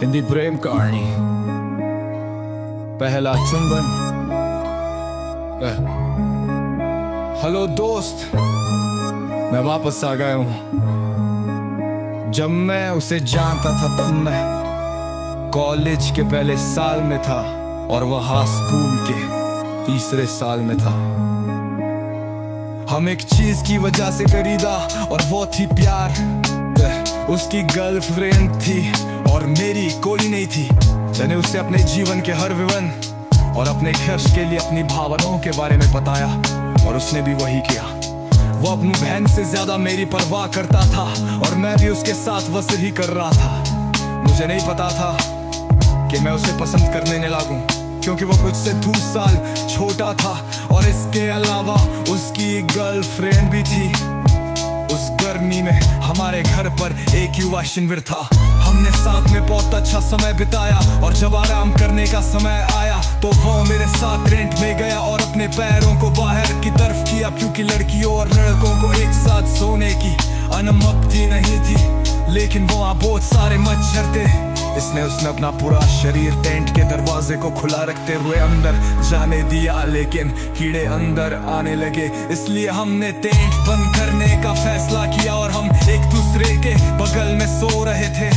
हिंदी प्रेम कहानी पहला चुंबन। हेलो दोस्त, मैं वापस आ गया हूँ। जब मैं उसे जानता था तब मैं कॉलेज के पहले साल में था और वह स्कूल के तीसरे साल में था। हम एक चीज की वजह से खरीदा और वो थी प्यार। उसकी गर्लफ्रेंड थी और मेरी कोई नहीं थी। मैंने उसे अपने जीवन के हर विवरण और अपने खर्च के लिए अपनी भावनाओं के बारे में बताया और उसने भी वही किया। वो अपनी बहन से ज्यादा मेरी परवाह करता था और मैं भी उसके साथ वैसे ही कर रहा था। मुझे नहीं पता था कि मैं उसे पसंद करने न लागूं, क्योंकि वो मुझसे 2 साल छोटा था और इसके अलावा उसकी एक गर्लफ्रेंड भी थी। उस गर्मी में हमारे घर पर एक युवा शिविर था। हमने साथ में बहुत अच्छा समय बिताया और जब आराम करने का समय आया तो वो मेरे साथ रेंट में गया और अपने पैरों को बाहर की तरफ किया, क्योंकि लड़कियों और लड़कों को एक साथ सोने की अनुमति नहीं थी। लेकिन वहाँ बहुत सारे मच्छर थे, इसने उसने अपना पूरा शरीर टेंट के दरवाजे को खुला रखते हुए अंदर जाने दिया, लेकिन कीड़े अंदर आने लगे। इसलिए हमने टेंट बंद करने का फैसला किया और हम एक दूसरे के बगल में सो रहे थे।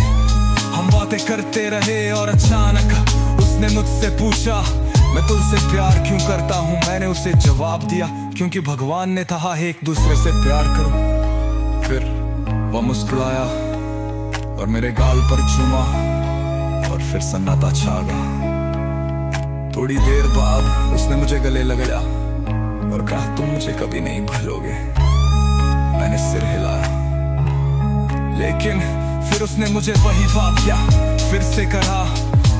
हम बातें करते रहे और अचानक उसने मुझसे पूछा, मैं तुझसे प्यार क्यों करता हूँ। मैंने उसे जवाब दिया, क्योंकि भगवान ने कहा है एक दूसरे से प्यार करो। फिर वह मुस्कुराया और मेरे गाल पर चूमा और फिर सन्नाटा छा गया। थोड़ी देर बाद उसने मुझे गले लगाया और कहा, तुम मुझे कभी नहीं भूलोगे। मैंने सिर हिलाया, लेकिन फिर उसने मुझे वही बात किया फिर से कहा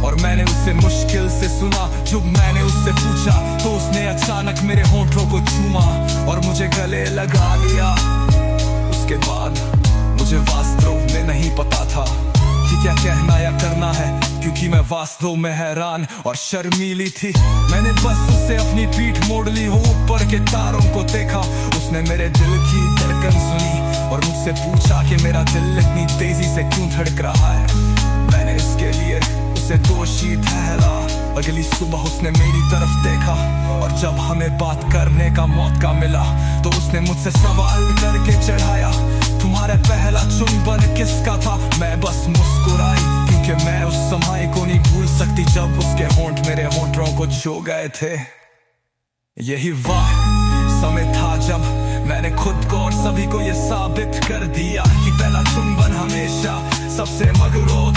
और मैंने उससे मुश्किल से सुना। जब मैंने उससे पूछा तो उसने अचानक मेरे होंठों को चूमा और मुझे गले लगा लिया। उसके बाद मुझे वास्तव में नहीं पता था कि क्या कहना या करना है, क्योंकि मैं वास्तव में हैरान और शर्मीली थी। मैंने बस उससे अपनी पीठ मोड़ ली, हो ऊपर के तारों को देखा। उसने मेरे दिल की धड़कन सुनी और मुझसे पूछा कि मेरा दिल इतनी तेजी से क्यों धड़क रहा है। मैंने इसके लिए उसे दोषी ठहरा। अगली सुबह उसने मेरी तरफ देखा और जब हमें बात करने का मौका मिला तो उसने मुझसे सवाल करके चढ़ाया, तुम्हारा पहला चुंबन किसका था। मैं बस मुस्कुराई, क्योंकि मैं उस समय को नहीं भूल सकती जब उसके होंठ मेरे होंठों को छू गए थे। यही वह समय था जब मैंने खुद को और सभी को ये साबित कर दिया कि पहला चुंबन हमेशा सबसे मगरूर